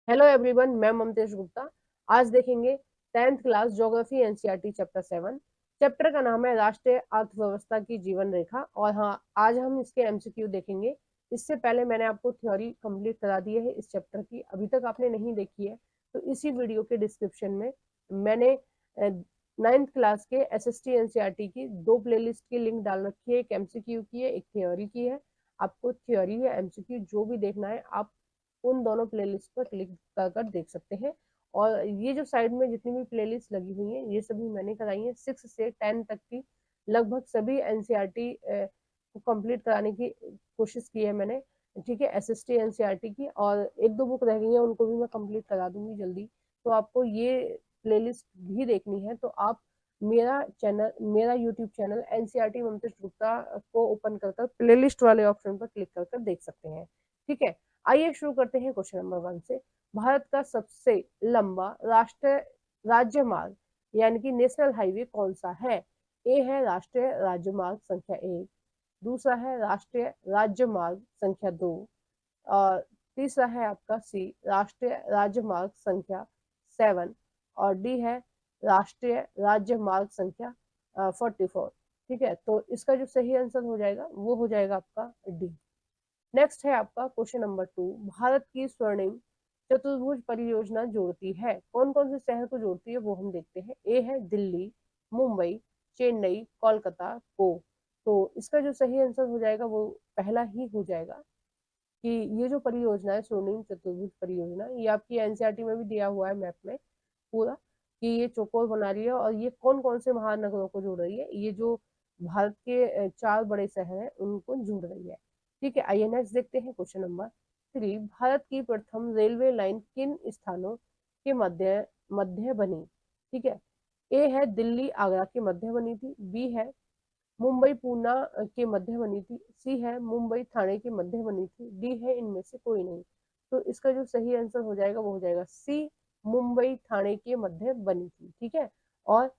Hello everyone, मैं ममतेश गुप्ता। आज देखेंगे 10th class geography NCERT chapter 7। Chapter का नाम है राष्ट्रीय अर्थव्यवस्था की जीवन रेखा। और हाँ, आज हम इसके एमसीक्यू देखेंगे। इससे पहले मैंने आपको थ्योरी कंप्लीट करा दी है इस चैप्टर की, अभी तक आपने नहीं देखी है तो इसी वीडियो के डिस्क्रिप्शन में मैंने 9th क्लास के एसएसटी एनसीईआरटी की दो प्लेलिस्ट की लिंक डाल रखी है। एक एमसीक्यू की है, एक थ्योरी की है। आपको थ्योरी या एमसीक्यू जो भी देखना है आप उन दोनों प्लेलिस्ट पर क्लिक कर देख सकते हैं। और ये जो साइड में जितनी भी प्लेलिस्ट लगी हुई हैं ये सभी मैंने कराई हैं 6 से 10 तक की। लगभग सभी एनसीईआरटी को कंप्लीट कराने की कोशिश की है मैंने। ठीक है, एसएसटी एनसीईआरटी की, और एक दो बुक रह गई हैं उनको भी मैं कंप्लीट करा दूंगी जल्दी। तो आपको ये प्लेलिस्ट भी देखनी है तो आप मेरा YouTube channel NCERT Mamtesh Gupta को ओपन कर प्लेलिस्ट वाले ऑप्शन पर क्लिक कर देख सकते हैं। ठीक है, आइए शुरू करते हैं क्वेश्चन नंबर 1 से। भारत का सबसे लंबा राष्ट्रीय राज्यमार्ग यानी कि नेशनल हाईवे कौन सा है? ए है राष्ट्रीय राज्यमार्ग संख्या 1, दूसरा है राष्ट्रीय राज्यमार्ग संख्या 2, और तीसरा है आपका सी राष्ट्रीय राजमार्ग संख्या 7, और डी है राष्ट्रीय राजमार्ग संख्या 44। ठीक है, तो इसका जो सही आंसर हो जाएगा वो हो जाएगा आपका डी। नेक्स्ट है आपका क्वेश्चन नंबर 2। भारत की स्वर्णिम चतुर्भुज परियोजना जोड़ती है, कौन कौन से शहर को जोड़ती है वो हम देखते हैं। ए है दिल्ली, मुंबई, चेन्नई, कोलकाता को। तो इसका जो सही आंसर हो जाएगा वो पहला ही हो जाएगा कि ये जो परियोजना है स्वर्णिम चतुर्भुज परियोजना, ये आपकी एनसीईआरटी में भी दिया हुआ है मैप में पूरा, कि ये चौकोर बना रही है और ये कौन कौन से महानगरों को जोड़ रही है। ये जो भारत के चार बड़े शहर हैं उनको जोड़ रही है। ठीक है, आइए नेक्स्ट देखते हैं क्वेश्चन नंबर 3। भारत की प्रथम रेलवे लाइन किन स्थानों के मध्य मध्य बनी? ठीक है, ए है दिल्ली आगरा के मध्य बनी थी, बी है मुंबई पूना के मध्य बनी थी, सी है मुंबई थाने के मध्य बनी थी, डी है इनमें से कोई नहीं। तो इसका जो सही आंसर हो जाएगा वो हो जाएगा सी मुंबई थाने के मध्य बनी थी। ठीक है, और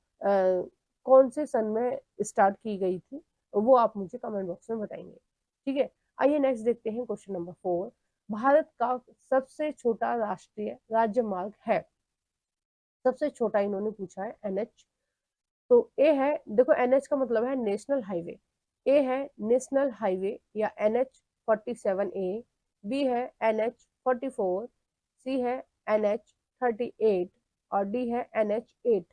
कौन से सन में स्टार्ट की गई थी वो आप मुझे कमेंट बॉक्स में बताएंगे। ठीक है, आइए नेक्स्ट देखते हैं क्वेश्चन नंबर 4। भारत का सबसे छोटा राष्ट्रीय राजमार्ग है, सबसे छोटा इन्होंने पूछा है एनएच। तो ए है, देखो एनएच का मतलब है नेशनल हाईवे। ए है नेशनल हाईवे या एनएच 47A, बी है NH 44, सी है NH 38, और डी है NH 8।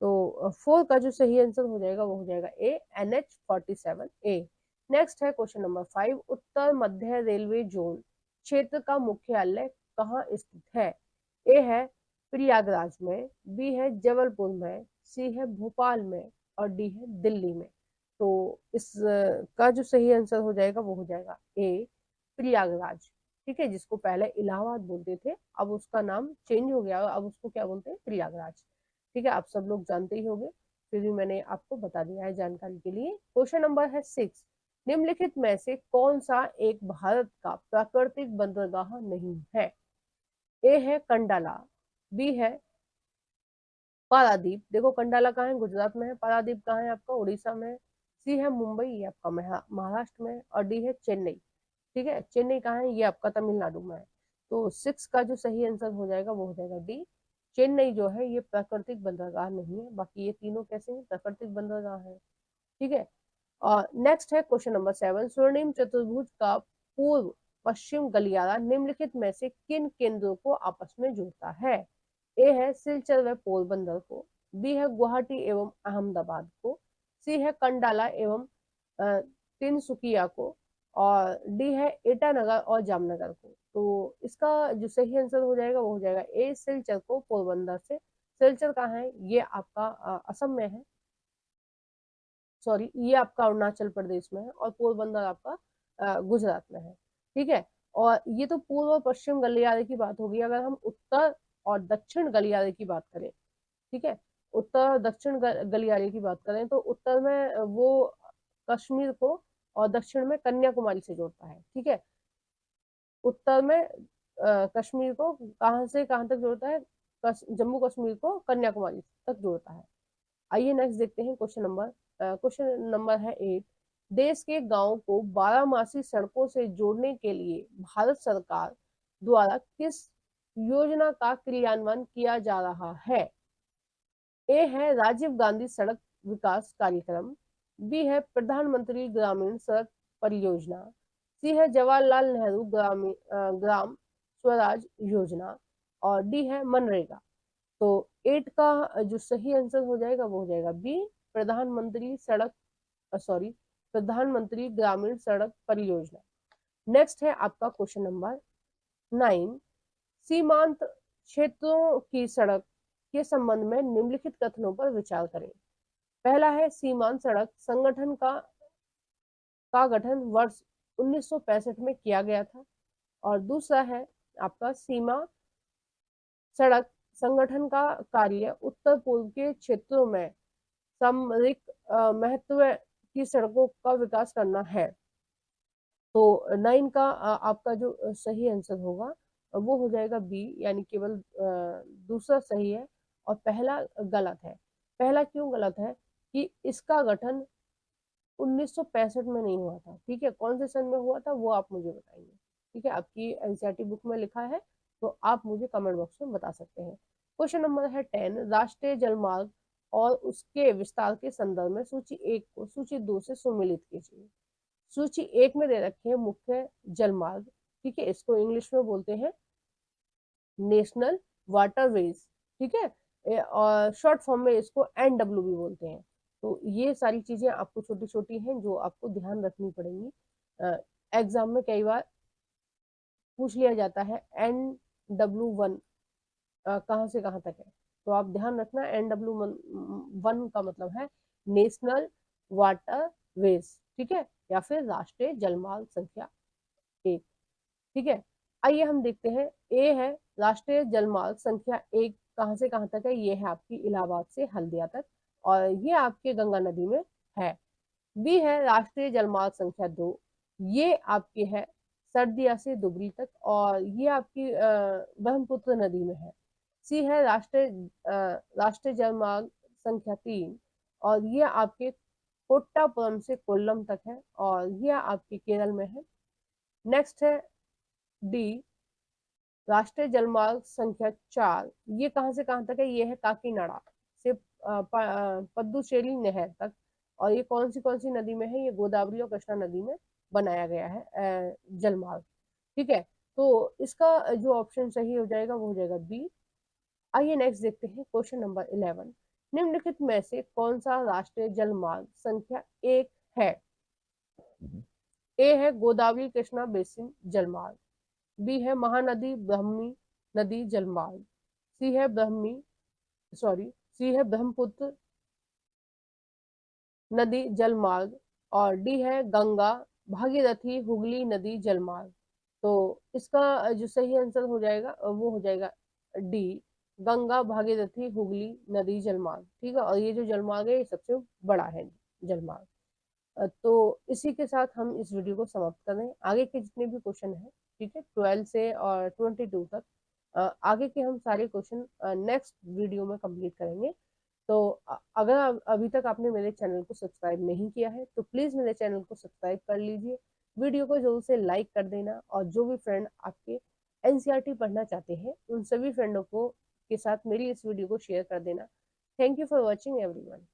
तो 4 का जो सही आंसर हो जाएगा वो हो जाएगा ए NH 47A। नेक्स्ट है क्वेश्चन नंबर 5। उत्तर मध्य रेलवे जोन क्षेत्र का मुख्यालय कहाँ स्थित है? ए है प्रयागराज में, बी है जबलपुर में, सी है भोपाल में, और डी है दिल्ली में। तो इस का जो सही आंसर हो जाएगा वो हो जाएगा ए प्रयागराज। ठीक है, जिसको पहले इलाहाबाद बोलते थे अब उसका नाम चेंज हो गया, अब उसको क्या बोलते हैं, प्रयागराज। ठीक है, आप सब लोग जानते ही होंगे, फिर भी मैंने आपको बता दिया है जानकारी के लिए। क्वेश्चन नंबर है 6। निम्नलिखित में से कौन सा एक भारत का प्राकृतिक बंदरगाह नहीं है? ए है कंडाला, बी है पारादीप, देखो कंडाला कहाँ है, गुजरात में है। पारादीप कहाँ है, आपका उड़ीसा में है। सी है मुंबई, ये आपका महाराष्ट्र में, और डी है चेन्नई। ठीक है, चेन्नई कहाँ है, ये आपका तमिलनाडु में है। तो 6 का जो सही आंसर हो जाएगा वो हो जाएगा डी। चेन्नई जो है ये प्राकृतिक बंदरगाह नहीं है, बाकी ये तीनों कैसे हैं, प्राकृतिक बंदरगाह है। ठीक है, और नेक्स्ट है क्वेश्चन नंबर 7। स्वर्णिम चतुर्भुज का पूर्व पश्चिम गलियारा निम्नलिखित में से किन केंद्रों को आपस में जोड़ता है? ए है सिलचर व पोरबंदर को, बी है गुवाहाटी एवं अहमदाबाद को, सी है कंडाला एवं तिनसुकिया को, और डी है ईटानगर और जामनगर को। तो इसका जो सही आंसर हो जाएगा वो हो जाएगा ए सिलचर को पोरबंदर से। सिलचर कहाँ है, ये आपका असम में है, सॉरी ये आपका अरुणाचल प्रदेश में है, और पोरबंदर आपका गुजरात में है। ठीक है, और ये तो पूर्व और पश्चिम गलियारे की बात होगी। अगर हम उत्तर और दक्षिण गलियारे की बात करें, ठीक है, उत्तर दक्षिण गलियारे की बात करें तो उत्तर में वो कश्मीर को और दक्षिण में कन्याकुमारी से जोड़ता है। ठीक है, उत्तर में कश्मीर को कहाँ से कहाँ तक जोड़ता है, जम्मू कश्मीर को कन्याकुमारी तक जोड़ता है। आइए नेक्स्ट देखते हैं क्वेश्चन नंबर है 8। देश के गांव को बारहमासी सड़कों से जोड़ने के लिए भारत सरकार द्वारा किस योजना का क्रियान्वयन किया जा रहा है? ए है राजीव गांधी सड़क विकास कार्यक्रम, बी है प्रधानमंत्री ग्रामीण सड़क परियोजना, सी है जवाहरलाल नेहरू ग्राम स्वराज योजना और डी है मनरेगा। तो 8 का जो सही आंसर हो जाएगा वो हो जाएगा बी, प्रधानमंत्री सड़क सॉरी प्रधानमंत्री ग्रामीण सड़क परियोजना। नेक्स्ट है आपका क्वेश्चन नंबर 9। सीमांत क्षेत्रों की सड़क के संबंध में निम्नलिखित कथनों पर विचार करें। पहला है सीमांत सड़क संगठन का गठन वर्ष 1965 में किया गया था। और दूसरा है आपका सीमा सड़क संगठन का कार्य उत्तर पूर्व के क्षेत्रों में सामरिक महत्व की सड़कों का विकास करना है। तो 9 का आपका जो सही आंसर होगा वो हो जाएगा बी, यानी केवल दूसरा सही है और पहला गलत है। पहला क्यों गलत है कि इसका गठन 1965 में नहीं हुआ था। ठीक है, कौन से सन में हुआ था वो आप मुझे बताइए। ठीक है, आपकी एनसीईआरटी बुक में लिखा है तो आप मुझे कमेंट बॉक्स में बता सकते हैं। क्वेश्चन नंबर है 10। राष्ट्रीय जलमार्ग और उसके विस्तार के संदर्भ में सूची 1 को सूची 2 से सुमेलित कीजिए। सूची 1 में दे रखे हैं मुख्य जलमार्ग। ठीक है, इसको इंग्लिश में बोलते हैं नेशनल वाटरवेज। ठीक है, और शॉर्ट फॉर्म में इसको NW भी बोलते हैं। तो ये सारी चीजें आपको छोटी छोटी हैं जो आपको ध्यान रखनी पड़ेंगी। एग्जाम में कई बार पूछ लिया जाता है NW1 कहाँ से कहाँ तक है, तो आप ध्यान रखना NW1 का मतलब है नेशनल वाटरवेज। ठीक है, या फिर राष्ट्रीय जलमार्ग संख्या 1। ठीक है, आइए हम देखते हैं। ए है राष्ट्रीय जलमार्ग संख्या 1 कहाँ से कहाँ तक है, ये है आपकी इलाहाबाद से हल्दिया तक और ये आपके गंगा नदी में है। बी है राष्ट्रीय जलमार्ग संख्या 2, ये आपके है सर्दिया से दुबरी तक और ये आपकी ब्रह्मपुत्र नदी में है। सी है राष्ट्रीय जलमार्ग संख्या 3 और ये आपके कोट्टापुरम से कोल्लम तक है और ये आपके केरल में है। नेक्स्ट है डी राष्ट्रीय जलमार्ग संख्या 4, ये कहां से कहां तक है, ये है काकीनाडा से पद्दुचेरी नहर तक और ये कौन सी नदी में है, ये गोदावरी और कृष्णा नदी में बनाया गया है जलमार्ग। ठीक है, तो इसका जो ऑप्शन सही हो जाएगा वो हो जाएगा बी। आइए नेक्स्ट देखते हैं क्वेश्चन नंबर 11। निम्नलिखित में से कौन सा राष्ट्रीय जलमार्ग संख्या 1 है? ए है गोदावरी कृष्णा बेसिन जलमार्ग, बी है महानदी ब्रह्मी नदी जलमार्ग, सी है ब्रह्मपुत्र नदी जलमार्ग और डी है गंगा भागीरथी हुगली नदी जलमार्ग। तो इसका जो सही आंसर हो जाएगा वो हो जाएगा डी, गंगा भागीरथी हुगली नदी जलमार्ग। ठीक है, और ये जो जलमार्ग है ये सबसे बड़ा है जलमार्ग। तो इसी के साथ हम इस वीडियो को समाप्त कर रहे हैं। आगे के जितने भी क्वेश्चन हैं, ठीक है, 12 से और 22 तक आगे के हम सारे क्वेश्चन नेक्स्ट वीडियो में कंप्लीट करेंगे। तो अगर अभी तक आपने मेरे चैनल को सब्सक्राइब नहीं किया है तो प्लीज मेरे चैनल को सब्सक्राइब कर लीजिए, वीडियो को जरूर से लाइक कर देना और जो भी फ्रेंड आपके एनसीईआरटी पढ़ना चाहते हैं उन सभी फ्रेंडों को के साथ मेरी इस वीडियो को शेयर कर देना। Thank you for watching everyone.